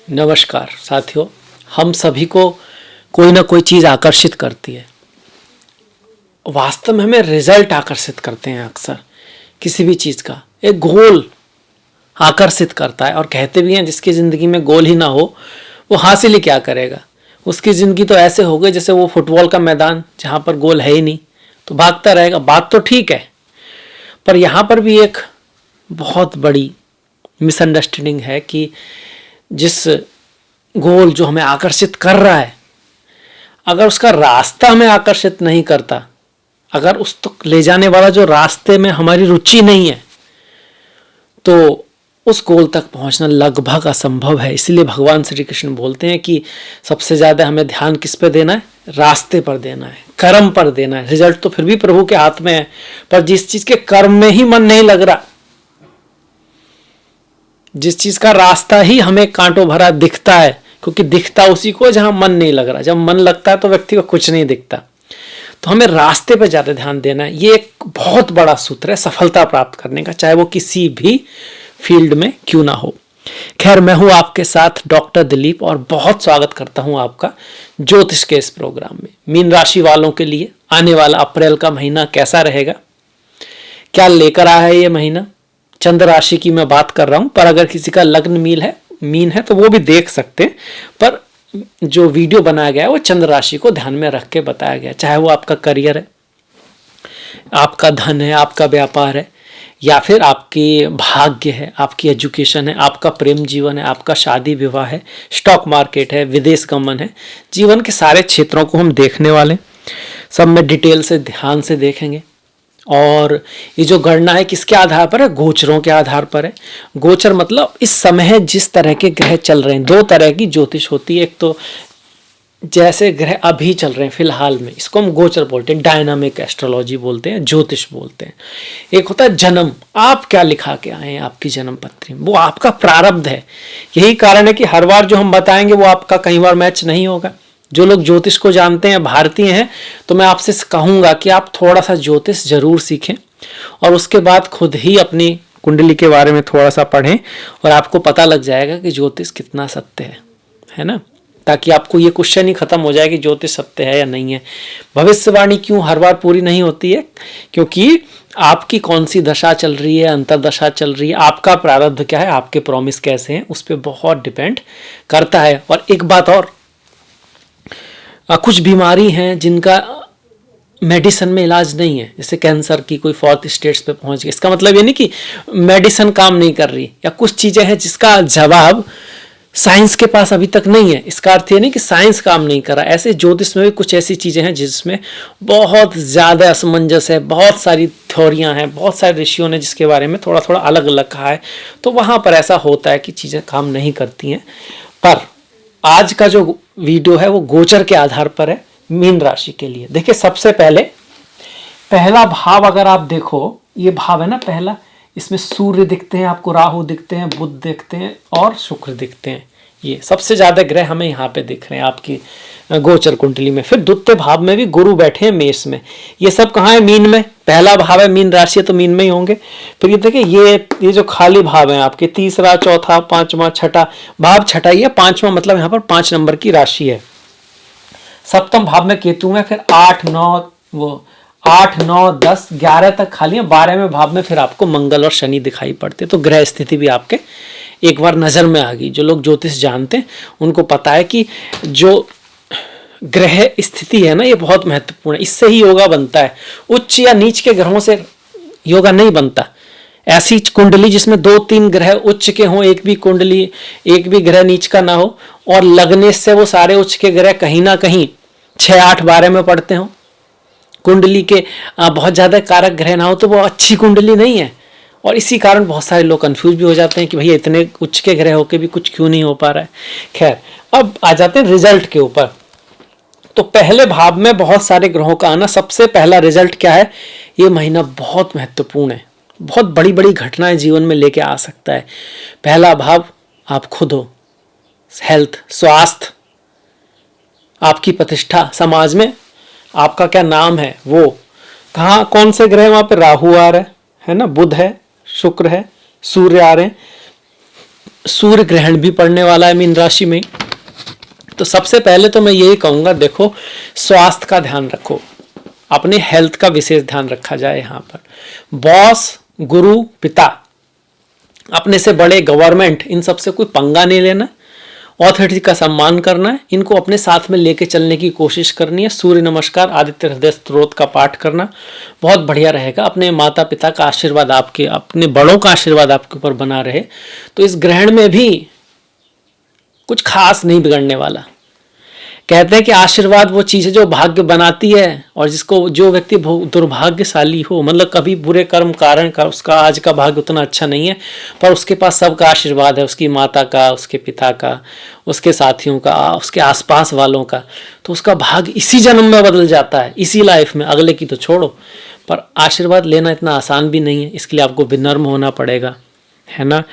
नमस्कार साथियों, हम सभी को कोई ना कोई चीज़ आकर्षित करती है। वास्तव में हमें रिजल्ट आकर्षित करते हैं। अक्सर किसी भी चीज़ का एक गोल आकर्षित करता है और कहते भी हैं जिसकी ज़िंदगी में गोल ही ना हो वो हासिल ही क्या करेगा। उसकी ज़िंदगी तो ऐसे हो गई जैसे वो फुटबॉल का मैदान जहाँ पर गोल है ही नहीं, तो भागता रहेगा। बात तो ठीक है, पर यहाँ पर भी एक बहुत बड़ी मिसअंडरस्टैंडिंग है कि जिस गोल जो हमें आकर्षित कर रहा है, अगर उसका रास्ता हमें आकर्षित नहीं करता, अगर उस तक ले जाने वाला जो रास्ते में हमारी रुचि नहीं है, तो उस गोल तक पहुंचना लगभग असंभव है। इसलिए भगवान श्री कृष्ण बोलते हैं कि सबसे ज़्यादा हमें ध्यान किस पे देना है? रास्ते पर देना है, कर्म पर देना है। रिजल्ट तो फिर भी प्रभु के हाथ में है, पर जिस चीज़ के कर्म में ही मन नहीं लग रहा, जिस चीज़ का रास्ता ही हमें कांटों भरा दिखता है, क्योंकि दिखता उसी को जहां मन नहीं लग रहा। जब मन लगता है तो व्यक्ति को कुछ नहीं दिखता। तो हमें रास्ते पर ज़्यादा ध्यान देना है। ये एक बहुत बड़ा सूत्र है सफलता प्राप्त करने का, चाहे वो किसी भी फील्ड में क्यों ना हो। खैर, मैं हूं आपके साथ डॉक्टर दिलीप और बहुत स्वागत करता हूं आपका ज्योतिष के इस प्रोग्राम में। मीन राशि वालों के लिए आने वाला अप्रैल का महीना कैसा रहेगा, क्या लेकर आया है ये महीना। चंद्र राशि की मैं बात कर रहा हूं, पर अगर किसी का लग्न मीन है तो वो भी देख सकते हैं। पर जो वीडियो बनाया गया है वो चंद्र राशि को ध्यान में रख के बताया गया। चाहे वो आपका करियर है, आपका धन है, आपका व्यापार है, या फिर आपकी भाग्य है, आपकी एजुकेशन है, आपका प्रेम जीवन है, आपका शादी विवाह है, स्टॉक मार्केट है, विदेश गमन है। जीवन के सारे क्षेत्रों को हम देखने वाले, सब में डिटेल से ध्यान से देखेंगे। और ये जो गणना है किसके आधार पर है? गोचरों के आधार पर है। गोचर मतलब इस समय जिस तरह के ग्रह चल रहे हैं। दो तरह की ज्योतिष होती है, एक तो जैसे ग्रह अभी चल रहे हैं फिलहाल में, इसको हम गोचर बोलते हैं, डायनामिक एस्ट्रोलॉजी बोलते हैं, ज्योतिष बोलते हैं। एक होता है जन्म, आप क्या लिखा के आए हैं आपकी जन्म पत्री में, वो आपका प्रारब्ध है। यही कारण है कि हर बार जो हम बताएंगे वो आपका कई बार मैच नहीं होगा। जो लोग ज्योतिष को जानते हैं, भारतीय हैं, तो मैं आपसे कहूंगा कि आप थोड़ा सा ज्योतिष जरूर सीखें और उसके बाद खुद ही अपनी कुंडली के बारे में थोड़ा सा पढ़ें और आपको पता लग जाएगा कि ज्योतिष कितना सत्य है ना। ताकि आपको ये क्वेश्चन ही खत्म हो जाए कि ज्योतिष सत्य है या नहीं है। भविष्यवाणी क्यों हर बार पूरी नहीं होती है? क्योंकि आपकी कौन सी दशा चल रही है, अंतरदशा चल रही है, आपका प्रारब्ध क्या है, आपके प्रॉमिस कैसे हैं, उस पर बहुत डिपेंड करता है। और एक बात और, कुछ बीमारी हैं जिनका मेडिसिन में इलाज नहीं है, जैसे कैंसर की कोई 4th स्टेज पे पहुंच गई। इसका मतलब ये नहीं कि मेडिसिन काम नहीं कर रही, या कुछ चीज़ें हैं जिसका जवाब साइंस के पास अभी तक नहीं है। इसका अर्थ ये नहीं कि साइंस काम नहीं कर रहा। ऐसे ज्योतिष में भी कुछ ऐसी चीज़ें हैं जिसमें बहुत ज़्यादा असमंजस है, बहुत सारी थ्योरियाँ हैं, बहुत सारे ऋषियों ने जिसके बारे में थोड़ा थोड़ा अलग अलग कहा है। तो वहाँ पर ऐसा होता है कि चीज़ें काम नहीं करती हैं। पर आज का जो वीडियो है वो गोचर के आधार पर है मीन राशि के लिए। देखिए, सबसे पहले पहला भाव अगर आप देखो, ये भाव है ना पहला, इसमें सूर्य दिखते हैं आपको, राहु दिखते हैं, बुध दिखते हैं और शुक्र दिखते हैं। ये सबसे ज्यादा ग्रह हमें यहाँ पे दिख रहे हैं आपकी गोचर कुंडली में। फिर द्वितीय भाव में भी गुरु बैठे हैं मेष में। ये सब कहाँ है? मीन में। पहला भाव है मीन राशि है तो मीन में ही होंगे। फिर ये देखिए, ये जो खाली भाव है आपके, तीसरा, चौथा, पांचवा, छठा भाव, छठा ही है, पांचवा मतलब यहाँ पर 5 नंबर की राशि है। सप्तम भाव में केतु है, फिर 8, 9, 10, 11 तक खाली है। 12वें भाव में फिर आपको मंगल और शनि दिखाई पड़ते। तो ग्रह स्थिति भी आपके एक बार नजर में आ गई। जो लोग ज्योतिष जानते हैं उनको पता है कि जो ग्रह स्थिति है ना, ये बहुत महत्वपूर्ण है। इससे ही योगा बनता है। उच्च या नीच के ग्रहों से योगा नहीं बनता। ऐसी कुंडली जिसमें 2-3 ग्रह उच्च के हों, एक भी ग्रह नीच का ना हो, और लगने से वो सारे उच्च के ग्रह कहीं ना कहीं 6, 8, 12 में पड़ते हों, कुंडली के बहुत ज़्यादा कारक ग्रह ना हो, तो वो अच्छी कुंडली नहीं है। और इसी कारण बहुत सारे लोग कंफ्यूज भी हो जाते हैं कि भैया इतने उच्च के ग्रह होके भी कुछ क्यों नहीं हो पा रहा है। खैर, अब आ जाते हैं रिजल्ट के ऊपर। तो पहले भाव में बहुत सारे ग्रहों का आना, सबसे पहला रिजल्ट क्या है? ये महीना बहुत महत्वपूर्ण है, बहुत बड़ी बड़ी घटनाएं जीवन में लेके आ सकता है। पहला भाव आप खुद हो, हेल्थ, स्वास्थ्य, आपकी प्रतिष्ठा समाज में, आपका क्या नाम है, वो कहाँ कौन से ग्रह वहां पे राहु आ रहे है ना, बुध है, शुक्र है, सूर्य आ रहे हैं, सूर्य ग्रहण भी पड़ने वाला है मीन राशि में। तो सबसे पहले तो मैं यही कहूँगा, देखो स्वास्थ्य का ध्यान रखो, अपने हेल्थ का विशेष ध्यान रखा जाए। यहाँ पर बॉस, गुरु, पिता, अपने से बड़े, गवर्नमेंट, इन सब से कोई पंगा नहीं लेना, ऑथोरिटी का सम्मान करना है, इनको अपने साथ में लेके चलने की कोशिश करनी है। सूर्य नमस्कार, आदित्य हृदय स्तोत्र का पाठ करना बहुत बढ़िया रहेगा। अपने माता पिता का आशीर्वाद, आपके अपने बड़ों का आशीर्वाद आपके ऊपर बना रहे, तो इस ग्रहण में भी कुछ खास नहीं बिगड़ने वाला। कहते हैं कि आशीर्वाद वो चीज़ है जो भाग्य बनाती है, और जिसको जो व्यक्ति दुर्भाग्यशाली हो, मतलब कभी बुरे कर्म कारण का उसका आज का भाग्य उतना अच्छा नहीं है, पर उसके पास सबका आशीर्वाद है, उसकी माता का, उसके पिता का, उसके साथियों का, उसके आसपास वालों का, तो उसका भाग्य इसी जन्म में बदल जाता है, इसी लाइफ में, अगले की तो छोड़ो। पर आशीर्वाद लेना इतना आसान भी नहीं है, इसके लिए आपको विनम्र होना पड़ेगा, है ना,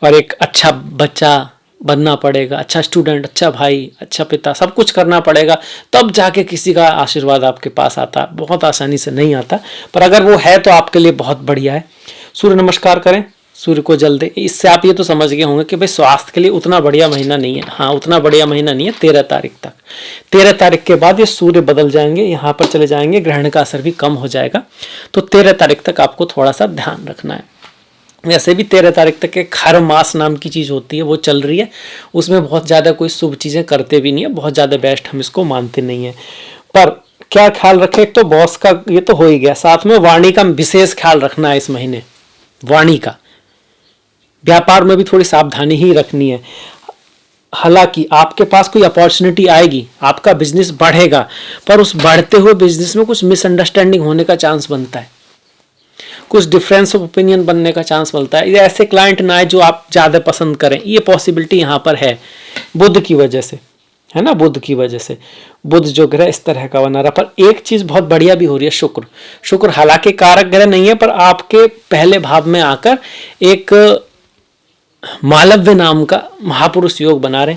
और एक अच्छा बच्चा बनना पड़ेगा, अच्छा स्टूडेंट, अच्छा भाई, अच्छा पिता, सब कुछ करना पड़ेगा, तब जाके किसी का आशीर्वाद आपके पास आता। बहुत आसानी से नहीं आता, पर अगर वो है तो आपके लिए बहुत बढ़िया है। सूर्य नमस्कार करें, सूर्य को जल दे। इससे आप ये तो समझ गए होंगे कि भाई स्वास्थ्य के लिए उतना बढ़िया महीना नहीं है। हाँ, उतना बढ़िया महीना नहीं है 13 तारीख तक। 13 तारीख के बाद ये सूर्य बदल जाएंगे, यहाँ पर चले जाएंगे, ग्रहण का असर भी कम हो जाएगा, तो 13 तारीख तक आपको थोड़ा सा ध्यान रखना है। वैसे भी 13 तारीख तक एक खर मास नाम की चीज़ होती है, वो चल रही है, उसमें बहुत ज़्यादा कोई शुभ चीज़ें करते भी नहीं है, बहुत ज़्यादा बेस्ट हम इसको मानते नहीं है। पर क्या ख्याल रखें, एक तो बॉस का ये तो हो ही गया, साथ में वाणी का विशेष ख्याल रखना है इस महीने। वाणी का, व्यापार में भी थोड़ी सावधानी ही रखनी है। हालांकि आपके पास कोई अपॉर्चुनिटी आएगी, आपका बिजनेस बढ़ेगा, पर उस बढ़ते हुए बिजनेस में कुछ मिसअंडरस्टैंडिंग होने का चांस बनता है, कुछ डिफरेंस ऑफ ओपिनियन बनने का चांस मिलता है। ये ऐसे क्लाइंट ना आए जो आप ज़्यादा पसंद करें, ये पॉसिबिलिटी यहाँ पर है बुध की वजह से, है ना, बुध की वजह से। बुध जो ग्रह इस तरह का बना रहा। पर एक चीज़ बहुत बढ़िया भी हो रही है, शुक्र। शुक्र हालांकि कारक ग्रह नहीं है, पर आपके पहले भाव में आकर एक मालव्य नाम का महापुरुष योग बना रहे।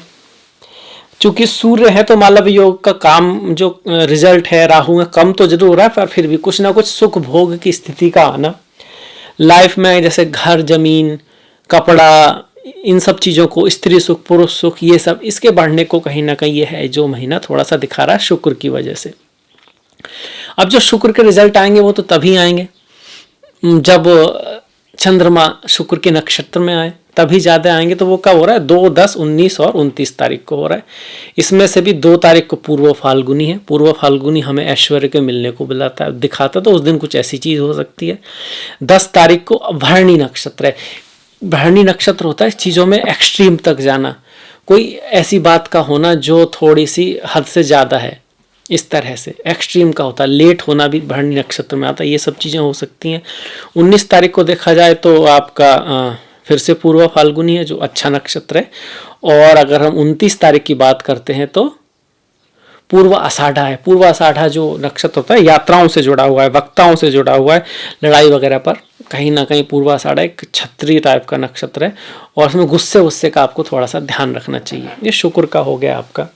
चूंकि सूर्य है तो मालव्य योग का काम जो रिजल्ट है राहु में कम तो जरूर हो रहा है, पर फिर भी कुछ ना कुछ सुख भोग की स्थिति का आना लाइफ में, जैसे घर, जमीन, कपड़ा, इन सब चीज़ों को, स्त्री सुख, पुरुष सुख, ये सब इसके बढ़ने को कहीं ना कहीं ये है जो महीना थोड़ा सा दिखा रहा है शुक्र की वजह से। अब जो शुक्र के रिजल्ट आएंगे वो तो तभी आएंगे जब चंद्रमा शुक्र के नक्षत्र में आए, तभी ज़्यादा आएंगे। तो वो कब हो रहा है? 2, 10, 19 और 29 तारीख को हो रहा है। इसमें से भी 2 तारीख को पूर्व फाल्गुनी है। पूर्व फाल्गुनी हमें ऐश्वर्य के मिलने को बुलाता है, दिखाता, तो उस दिन कुछ ऐसी चीज़ हो सकती है। 10 तारीख को भरणी नक्षत्र है। भरणी नक्षत्र होता है चीज़ों में एक्सट्रीम तक जाना, कोई ऐसी बात का होना जो थोड़ी सी हद से ज़्यादा है, इस तरह से एक्सट्रीम का होता है। लेट होना भी भरणी नक्षत्र में आता है, ये सब चीज़ें हो सकती हैं। 19 तारीख को देखा जाए तो आपका फिर से पूर्व फाल्गुनी है जो अच्छा नक्षत्र है। और अगर हम 29 तारीख की बात करते हैं तो पूर्व आषाढ़ा है। पूर्व आषाढ़ा जो नक्षत्र होता है यात्राओं से जुड़ा हुआ है, वक्ताओं से जुड़ा हुआ है, लड़ाई वगैरह पर कहीं ना कहीं पूर्व आषाढ़ा एक क्षत्रिय टाइप का नक्षत्र है, और उसमें गुस्से का आपको थोड़ा सा ध्यान रखना चाहिए। ये शुक्र का हो गया आपका।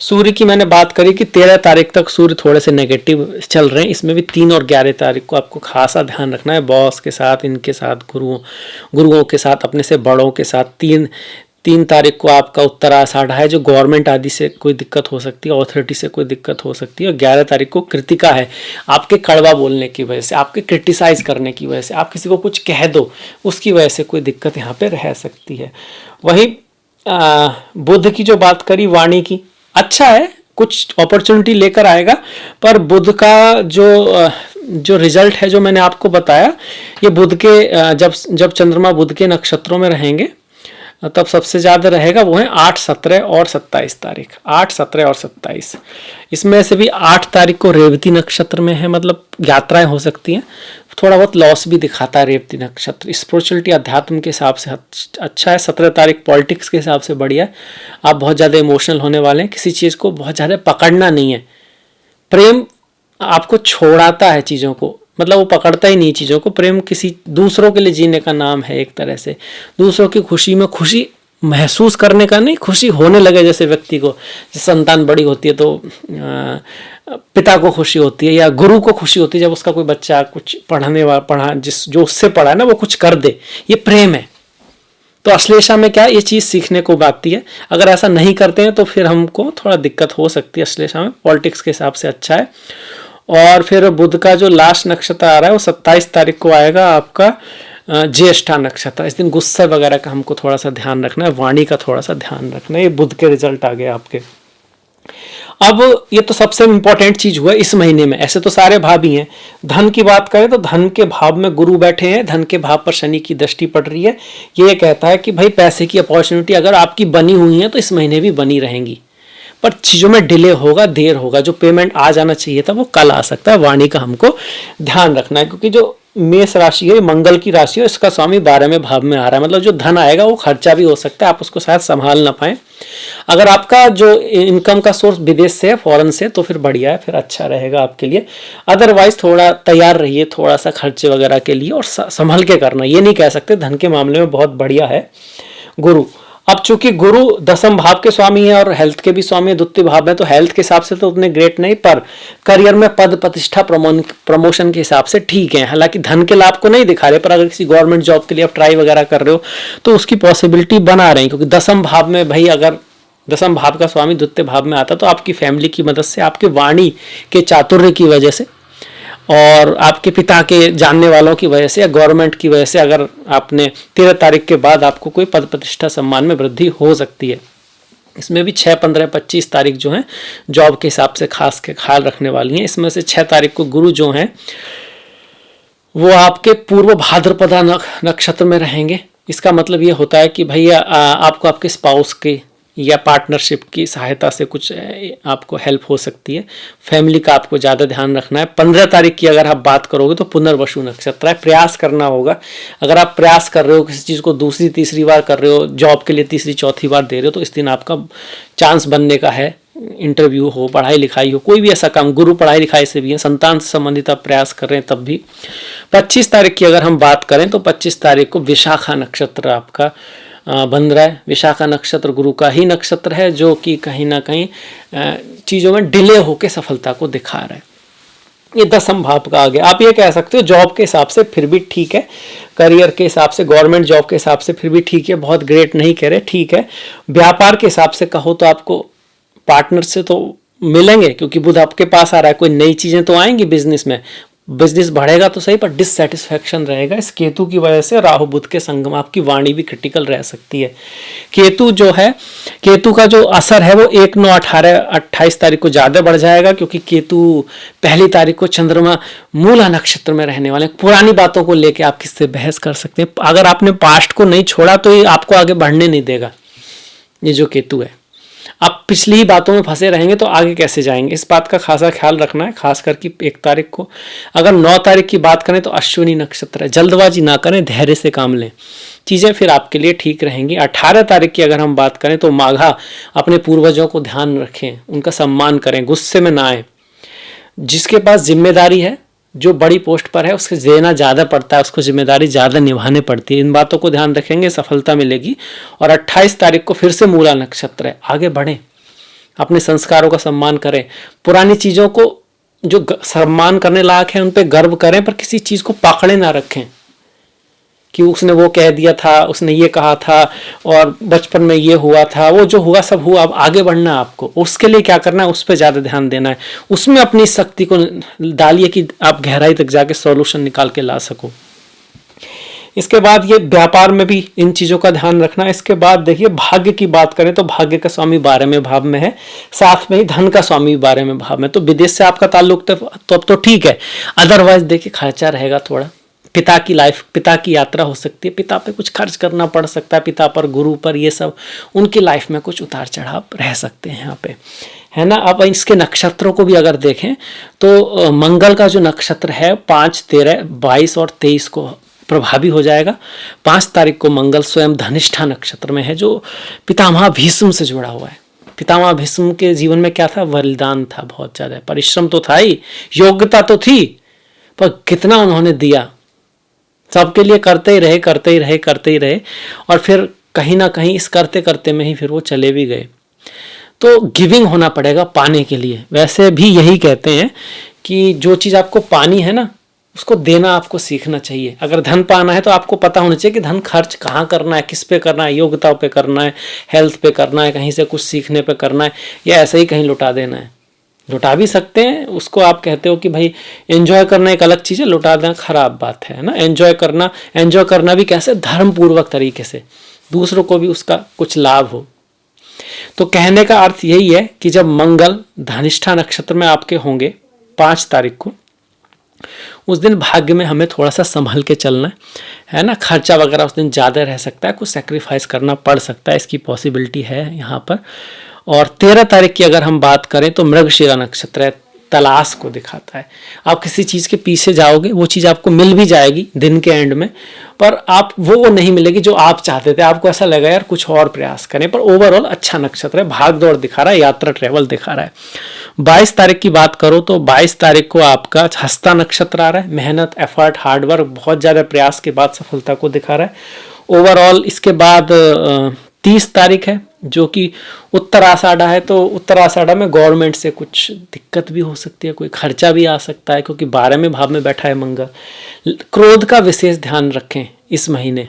सूर्य की मैंने बात करी कि 13 तारीख तक सूर्य थोड़े से नेगेटिव चल रहे हैं। इसमें भी 3 और 11 तारीख को आपको खासा ध्यान रखना है, बॉस के साथ, इनके साथ, गुरुओं के साथ, अपने से बड़ों के साथ। 3 तारीख को आपका उत्तराषाढ़ा है जो गवर्नमेंट आदि से कोई दिक्कत हो सकती है, अथॉरिटी से कोई दिक्कत हो सकती है। और 11 तारीख को कृतिका है, आपके कड़वा बोलने की वजह से, आपके क्रिटिसाइज करने की वजह से, आप किसी को कुछ कह दो उसकी वजह से कोई दिक्कत यहाँ पे रह सकती है। वही बुध की जो बात करी वाणी की, अच्छा है, कुछ अपॉर्चुनिटी लेकर आएगा, पर बुध का जो रिजल्ट है जो मैंने आपको बताया, ये बुध के जब चंद्रमा बुध के नक्षत्रों में रहेंगे तब सबसे ज़्यादा रहेगा वो है 8, 17 और 27 तारीख। 8, 17 और 27। इसमें से भी 8 तारीख को रेवती नक्षत्र में है, मतलब यात्राएं हो सकती हैं, थोड़ा बहुत लॉस भी दिखाता है रेवती नक्षत्र। स्पिरिचुअलिटी, अध्यात्म के हिसाब से अच्छा है। 17 तारीख पॉलिटिक्स के हिसाब से बढ़िया है। आप बहुत ज़्यादा इमोशनल होने वाले हैं, किसी चीज़ को बहुत ज़्यादा पकड़ना नहीं है। प्रेम आपको छोड़ाता है चीज़ों को, मतलब वो पकड़ता ही नहीं चीज़ों को। प्रेम किसी दूसरों के लिए जीने का नाम है, एक तरह से दूसरों की खुशी में खुशी महसूस करने का नहीं, खुशी होने लगे। जैसे व्यक्ति को, जैसे संतान बड़ी होती है तो पिता को खुशी होती है, या गुरु को खुशी होती है जब उसका कोई बच्चा कुछ जो उससे पढ़ा है ना वो कुछ कर दे, ये प्रेम है। तो अश्लेषा में क्या ये चीज सीखने को बाकी है। अगर ऐसा नहीं करते हैं तो फिर हमको थोड़ा दिक्कत हो सकती है अश्लेषा में। पॉलिटिक्स के हिसाब से अच्छा है। और फिर बुध का जो लास्ट नक्षत्र आ रहा है वो 27 तारीख को आएगा आपका ज्येष्ठा नक्षत्र। इस दिन गुस्सा वगैरह का हमको थोड़ा सा ध्यान रखना है, वाणी का थोड़ा सा ध्यान रखना है। ये बुध के रिजल्ट आ गए आपके। अब ये तो सबसे इंपॉर्टेंट चीज हुआ इस महीने में। ऐसे तो सारे भाव ही हैं। धन की बात करें तो धन के भाव में गुरु बैठे हैं, धन के भाव पर शनि की दृष्टि पड़ रही है। ये कहता है कि भाई पैसे की अपॉर्चुनिटी अगर आपकी बनी हुई है तो इस महीने भी बनी रहेंगी, पर चीजों में डिले होगा, देर होगा। जो पेमेंट आ जाना चाहिए था वो कल आ सकता है। वाणी का हमको ध्यान रखना है, क्योंकि जो मेष राशि है मंगल की राशि है, इसका स्वामी 12वें भाव में आ रहा है। मतलब जो धन आएगा वो खर्चा भी हो सकता है, आप उसको शायद संभाल ना पाए। अगर आपका जो इनकम का सोर्स विदेश से है, फॉरेन से, तो फिर बढ़िया है, फिर अच्छा रहेगा आपके लिए। अदरवाइज थोड़ा तैयार रहिए थोड़ा सा खर्चे वगैरह के लिए, और संभल के करना। ये नहीं कह सकते धन के मामले में बहुत बढ़िया है गुरु। अब चूंकि गुरु 10वें भाव के स्वामी है और हेल्थ के भी स्वामी है, द्वितीय भाव में, तो हेल्थ के हिसाब से तो उतने ग्रेट नहीं, पर करियर में पद प्रतिष्ठा प्रमोशन के हिसाब से ठीक है। हालांकि धन के लाभ को नहीं दिखा रहे, पर अगर किसी गवर्नमेंट जॉब के लिए आप ट्राई वगैरह कर रहे हो तो उसकी पॉसिबिलिटी बना रहे हैं। क्योंकि 10वें भाव में भाई, अगर 10वें भाव का स्वामी द्वितीय भाव में आता तो आपकी फैमिली की मदद से, आपके वाणी के चातुर्य की वजह से और आपके पिता के जानने वालों की वजह से या गवर्नमेंट की वजह से, अगर आपने 13 तारीख के बाद आपको कोई पद प्रतिष्ठा सम्मान में वृद्धि हो सकती है। इसमें भी 6, 15, 25 तारीख जो है जॉब के हिसाब से खास के ख्याल रखने वाली हैं। इसमें से 6 तारीख को गुरु जो हैं वो आपके पूर्व भाद्रपदा नक्षत्र में रहेंगे। इसका मतलब ये होता है कि भैया आपको आपके स्पाउस के या पार्टनरशिप की सहायता से कुछ आपको हेल्प हो सकती है। फैमिली का आपको ज़्यादा ध्यान रखना है। 15 तारीख की अगर आप बात करोगे तो पुनर्वसु नक्षत्र है, प्रयास करना होगा। अगर आप प्रयास कर रहे हो किसी चीज़ को दूसरी तीसरी बार कर रहे हो, जॉब के लिए तीसरी चौथी बार दे रहे हो, तो इस दिन आपका चांस बनने का है। इंटरव्यू हो, पढ़ाई लिखाई हो, कोई भी ऐसा काम, गुरु पढ़ाई लिखाई से भी है, संतान से संबंधित आप प्रयास कर रहे हैं तब भी। 25 तारीख की अगर हम बात करें तो 25 तारीख को विशाखा नक्षत्र आपका बन रहा है। विशाखा नक्षत्र गुरु का ही नक्षत्र है, जो कि कहीं ना कहीं चीज़ों में डिले होकर सफलता को दिखा रहा है। ये 10वें भाव का आ गया। आप ये कह सकते हो जॉब के हिसाब से फिर भी ठीक है, करियर के हिसाब से, गवर्नमेंट जॉब के हिसाब से फिर भी ठीक है, बहुत ग्रेट नहीं कह रहे, ठीक है। व्यापार के हिसाब से कहो तो आपको पार्टनर से तो मिलेंगे, क्योंकि बुध आपके पास आ रहा है, कोई नई चीज़ें तो आएंगी बिजनेस में, बिजनेस बढ़ेगा तो सही, पर डिससेटिस्फैक्शन रहेगा इस केतु की वजह से। राहु बुध के संगम, आपकी वाणी भी क्रिटिकल रह सकती है। केतु जो है, केतु का जो असर है वो 1, 9, 18, 28 तारीख को ज़्यादा बढ़ जाएगा, क्योंकि केतु 1 तारीख को चंद्रमा मूला नक्षत्र में रहने वाले। पुरानी बातों को लेकर आप किससे बहस कर सकते हैं। अगर आपने पास्ट को नहीं छोड़ा तो ये आपको आगे बढ़ने नहीं देगा। ये जो केतु है, आप पिछली ही बातों में फंसे रहेंगे तो आगे कैसे जाएंगे, इस बात का खासा ख्याल रखना है। खास करके 1 तारीख को। अगर 9 तारीख की बात करें तो अश्विनी नक्षत्र है, जल्दबाजी ना करें, धैर्य से काम लें, चीज़ें फिर आपके लिए ठीक रहेंगी। 18 तारीख की अगर हम बात करें तो माघा, अपने पूर्वजों को ध्यान रखें, उनका सम्मान करें, गुस्से में ना आए। जिसके पास जिम्मेदारी है, जो बड़ी पोस्ट पर है, उसके देना ज़्यादा पड़ता है, उसको जिम्मेदारी ज़्यादा निभाने पड़ती है। इन बातों को ध्यान रखेंगे, सफलता मिलेगी। और 28 तारीख को फिर से मूला नक्षत्र है, आगे बढ़ें, अपने संस्कारों का सम्मान करें, पुरानी चीज़ों को जो सम्मान करने लायक है उन पर गर्व करें, पर किसी चीज़ को पकड़े ना रखें कि उसने वो कह दिया था, उसने ये कहा था, और बचपन में ये हुआ था, वो जो हुआ सब हुआ, अब आगे बढ़ना है आपको। उसके लिए क्या करना है, उस पर ज़्यादा ध्यान देना है, उसमें अपनी शक्ति को डालिए कि आप गहराई तक जाके सॉल्यूशन निकाल के ला सको। इसके बाद ये व्यापार में भी इन चीज़ों का ध्यान रखना है। इसके बाद देखिए भाग्य की बात करें तो भाग्य का स्वामी 12वें भाव में है, साथ में ही धन का स्वामी 12वें भाव में। तो विदेश से आपका ताल्लुक तो अब तो ठीक है, अदरवाइज देखिए खर्चा रहेगा थोड़ा। पिता की लाइफ, पिता की यात्रा हो सकती है, पिता पे कुछ खर्च करना पड़ सकता है, पिता पर, गुरु पर, ये सब उनकी लाइफ में कुछ उतार चढ़ाव रह सकते हैं यहाँ पे, है ना। अब इसके नक्षत्रों को भी अगर देखें तो मंगल का जो नक्षत्र है 5, 13, 22 और 23 को प्रभावी हो जाएगा। 5 तारीख को मंगल स्वयं धनिष्ठा नक्षत्र में है, जो पितामह भीष्म से जुड़ा हुआ है। पितामह भीष्म के जीवन में क्या था, बलिदान था, बहुत ज़्यादा परिश्रम तो था ही, योग्यता तो थी, पर कितना उन्होंने दिया, सबके लिए करते ही रहे, करते ही रहे, करते ही रहे, और फिर कहीं ना कहीं इस करते करते में ही फिर वो चले भी गए। तो गिविंग होना पड़ेगा पाने के लिए। वैसे भी यही कहते हैं कि जो चीज़ आपको पानी है ना, उसको देना आपको सीखना चाहिए। अगर धन पाना है तो आपको पता होना चाहिए कि धन खर्च कहाँ करना है, किस पे करना है, योग्यता पे करना है, हेल्थ पे करना है, कहीं से कुछ सीखने पे करना है, या ऐसे ही कहीं लुटा देना है। लुटा भी सकते हैं, उसको आप कहते हो कि भाई एंजॉय करना एक अलग चीज़ है, लुटा देना खराब बात है ना। एंजॉय करना भी कैसे, धर्म पूर्वक तरीके से, दूसरों को भी उसका कुछ लाभ हो। तो कहने का अर्थ यही है कि जब मंगल धनिष्ठा नक्षत्र में आपके होंगे 5 तारीख को, उस दिन भाग्य में हमें थोड़ा सा संभल के चलना है ना। खर्चा वगैरह उस दिन ज़्यादा रह सकता है, कुछ सेक्रीफाइस करना पड़ सकता है, इसकी पॉसिबिलिटी है यहाँ पर। और 13 तारीख की अगर हम बात करें तो मृगशिरा नक्षत्र है, तलाश को दिखाता है। आप किसी चीज़ के पीछे जाओगे, वो चीज़ आपको मिल भी जाएगी दिन के एंड में, पर आप वो नहीं मिलेगी जो आप चाहते थे। आपको ऐसा लगेगा यार कुछ और प्रयास करें, पर ओवरऑल अच्छा नक्षत्र है, भाग दौड़ दिखा रहा है, यात्रा ट्रेवल दिखा रहा है। 22 तारीख की बात करो तो 22 तारीख को आपका हस्ता नक्षत्र आ रहा है। मेहनत, एफर्ट, हार्डवर्क, बहुत ज़्यादा प्रयास के बाद सफलता को दिखा रहा है ओवरऑल। इसके बाद 30 तारीख है जो कि उत्तर आषाढ़ा है, तो उत्तर आषाढ़ा में गवर्नमेंट से कुछ दिक्कत भी हो सकती है, कोई खर्चा भी आ सकता है, क्योंकि 12वें भाव में बैठा है मंगल। क्रोध का विशेष ध्यान रखें इस महीने,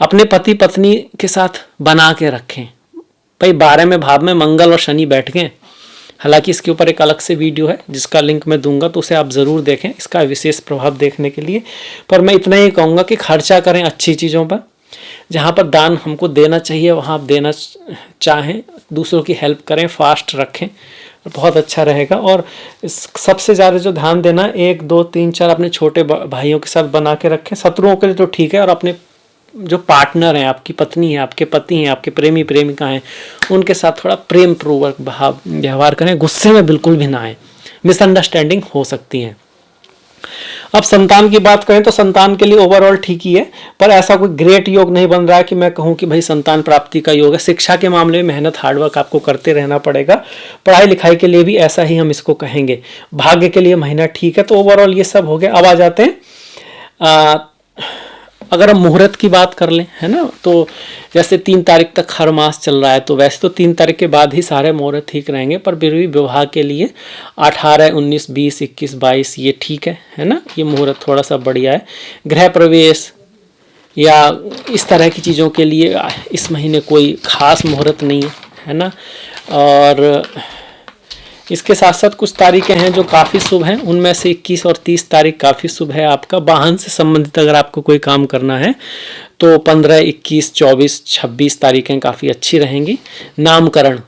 अपने पति पत्नी के साथ बना के रखें। भाई 12वें भाव में मंगल और शनि बैठ गए, हालांकि इसके ऊपर एक अलग से वीडियो है जिसका लिंक मैं दूंगा, तो उसे आप ज़रूर देखें इसका विशेष प्रभाव देखने के लिए। पर मैं इतना ही कहूँगा कि खर्चा करें अच्छी चीज़ों पर, जहाँ पर दान हमको देना चाहिए वहाँ आप देना चाहें, दूसरों की हेल्प करें, फास्ट रखें, बहुत अच्छा रहेगा। और सबसे ज़्यादा जो ध्यान देना, 1 2 3 4 अपने छोटे भाइयों के साथ बना के रखें। शत्रुओं के लिए तो ठीक है, और अपने जो पार्टनर हैं, आपकी पत्नी है, आपके पति हैं, आपके प्रेमी प्रेमिका हैं, उनके साथ थोड़ा प्रेम पूर्वक व्यवहार करें, गुस्से में बिल्कुल भी ना आए, मिसअंडरस्टैंडिंग हो सकती हैं। अब संतान की बात करें तो संतान के लिए ओवरऑल ठीक ही है, पर ऐसा कोई ग्रेट योग नहीं बन रहा है कि मैं कहूँ कि भाई संतान प्राप्ति का योग है। शिक्षा के मामले में मेहनत, हार्डवर्क आपको करते रहना पड़ेगा। पढ़ाई लिखाई के लिए भी ऐसा ही हम इसको कहेंगे। भाग्य के लिए महीना ठीक है। तो ओवरऑल ये सब हो गया। अब आ जाते हैं अगर हम मुहूर्त की बात कर लें, है ना, तो जैसे 3 तारीख तक हर मास चल रहा है, तो वैसे तो 3 तारीख के बाद ही सारे मुहूर्त ठीक रहेंगे, पर फिर भी विवाह के लिए 18, 19, 20, 21, 22 ये ठीक है ना, ये मुहूर्त थोड़ा सा बढ़िया है। गृह प्रवेश या इस तरह की चीज़ों के लिए इस महीने कोई खास मुहूर्त नहीं है ना। और इसके साथ साथ कुछ तारीखें हैं जो काफ़ी शुभ हैं, उनमें से 21 और 30 तारीख काफ़ी शुभ है आपका। वाहन से संबंधित अगर आपको कोई काम करना है तो 15, 21, 24, 26 तारीखें काफ़ी अच्छी रहेंगी। नामकरण,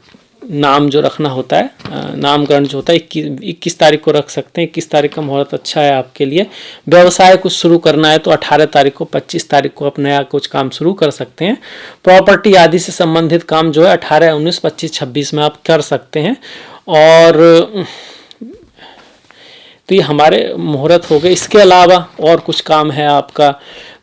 नाम जो रखना होता है, नामकरण जो होता है 21 तारीख को रख सकते हैं। 21 तारीख का मुहूर्त अच्छा है आपके लिए। व्यवसाय कुछ शुरू करना है तो 18 तारीख को, 25 तारीख को आप नया कुछ काम शुरू कर सकते हैं। प्रॉपर्टी आदि से संबंधित काम जो है 18, 19, 25, 26 में आप कर सकते हैं। और तो ये हमारे मुहूर्त हो गए। इसके अलावा और कुछ काम है आपका,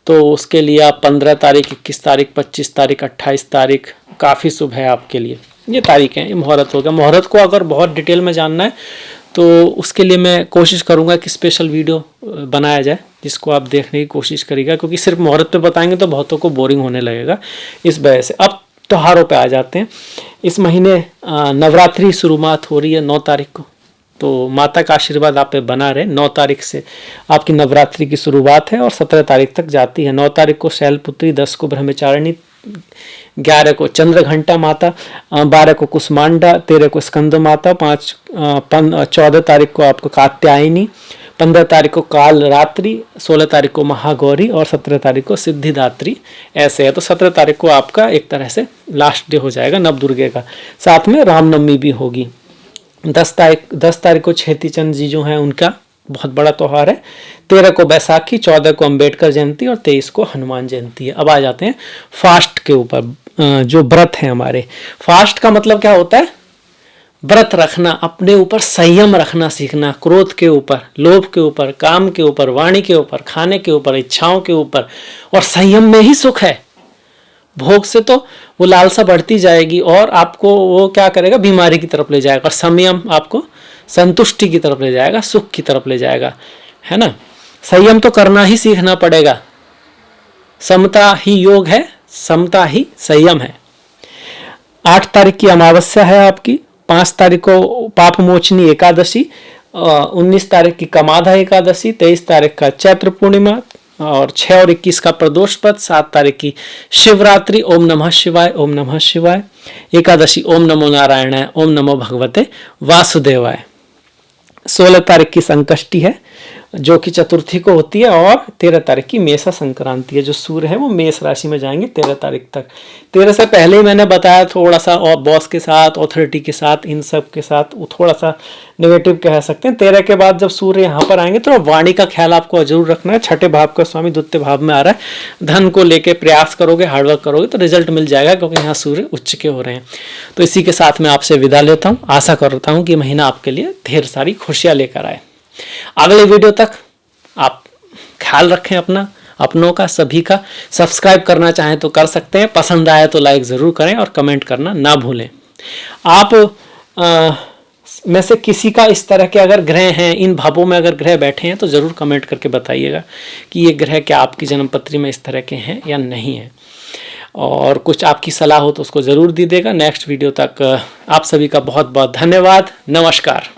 तो उसके लिए आप 15 तारीख, 21 तारीख, 25 तारीख, 28 तारीख काफ़ी शुभ है आपके लिए। ये तारीख हैं, ये मुहूर्त हो गया। मुहूर्त को अगर बहुत डिटेल में जानना है तो उसके लिए मैं कोशिश करूँगा कि स्पेशल वीडियो बनाया जाए जिसको आप देखने की कोशिश करिएगा, क्योंकि सिर्फ मुहूर्त पे बताएंगे तो बहुतों को बोरिंग होने लगेगा इस वजह से। अब त्योहारों पे आ जाते हैं। इस महीने नवरात्रि शुरुआत हो रही है 9 तारीख को, तो माता का आशीर्वाद आप पे बना रहे। 9 तारीख से आपकी नवरात्रि की शुरुआत है और 17 तारीख तक जाती है। 9 तारीख को शैलपुत्री, 10 को ब्रह्मचारिणी, 11 को चंद्रघंटा माता, 12 को कुसमांडा, 13 को स्कंद माता, 14 तारीख को आपको कात्यायनी, 15 तारीख को काल रात्रि, 16 तारीख को महागौरी और 17 तारीख को सिद्धिदात्री। ऐसे है। तो 17 तारीख को आपका एक तरह से लास्ट डे हो जाएगा नवदुर्गे का। साथ में रामनवमी भी होगी। 10 तारीख को छेती चंद जी जो हैं उनका बहुत बड़ा त्यौहार है। 13 को बैसाखी, 14 को अंबेडकर जयंती और 23 को हनुमान जयंती है। अब आ जाते हैं फास्ट के ऊपर, जो व्रत है हमारे। फास्ट का मतलब क्या होता है? व्रत रखना, अपने ऊपर संयम रखना सीखना, क्रोध के ऊपर, लोभ के ऊपर, काम के ऊपर, वाणी के ऊपर, खाने के ऊपर, इच्छाओं के ऊपर। और संयम में ही सुख है। भोग से तो वो लालसा बढ़ती जाएगी और आपको वो क्या करेगा, बीमारी की तरफ ले जाएगा। और संयम आपको संतुष्टि की तरफ ले जाएगा, सुख की तरफ ले जाएगा, है ना। संयम तो करना ही सीखना पड़ेगा। समता ही योग है, समता ही संयम है। 8 तारीख की अमावस्या है आपकी। 5 तारीख को पाप मोचनी एकादशी, 19 तारीख की कमाधा एकादशी, 23 तारीख का चैत्र पूर्णिमा और 6 और 21 का प्रदोष पद, 7 तारीख की शिवरात्रि। ओम नमः शिवाय, ओम नमः शिवाय। एकादशी ओम नमो नारायणाय, ओम नमो भगवते वासुदेवाय। 16 तारीख की संकष्टी है जो कि चतुर्थी को होती है, और 13 तारीख की मेषा संक्रांति है। जो सूर्य है वो मेष राशि में जाएंगे 13 तारीख तक। 13 से पहले ही मैंने बताया थोड़ा सा, और बॉस के साथ, अथॉरिटी के साथ, इन सब के साथ वो थोड़ा सा नेगेटिव कह सकते हैं। 13 के बाद जब सूर्य यहाँ पर आएंगे तो वाणी का ख्याल आपको जरूर रखना है। छठे भाव का स्वामी द्वितीय भाव में आ रहा है। धन को लेके प्रयास करोगे, हार्डवर्क करोगे तो रिजल्ट मिल जाएगा, क्योंकि यहाँ सूर्य उच्च के हो रहे हैं। तो इसी के साथ मैं आपसे विदा लेता हूँ। आशा करता हूँ कि महीना आपके लिए ढेर सारी खुशियाँ लेकर आए। अगले वीडियो तक आप ख्याल रखें अपना, अपनों का, सभी का। सब्सक्राइब करना चाहें तो कर सकते हैं, पसंद आए तो लाइक ज़रूर करें और कमेंट करना ना भूलें। आप में से किसी का इस तरह के अगर ग्रह हैं, इन भावों में अगर ग्रह बैठे हैं तो ज़रूर कमेंट करके बताइएगा कि ये ग्रह क्या आपकी जन्मपत्री में इस तरह के हैं या नहीं है, और कुछ आपकी सलाह हो तो उसको ज़रूर दीजिएगा। नेक्स्ट वीडियो तक आप सभी का बहुत बहुत धन्यवाद। नमस्कार।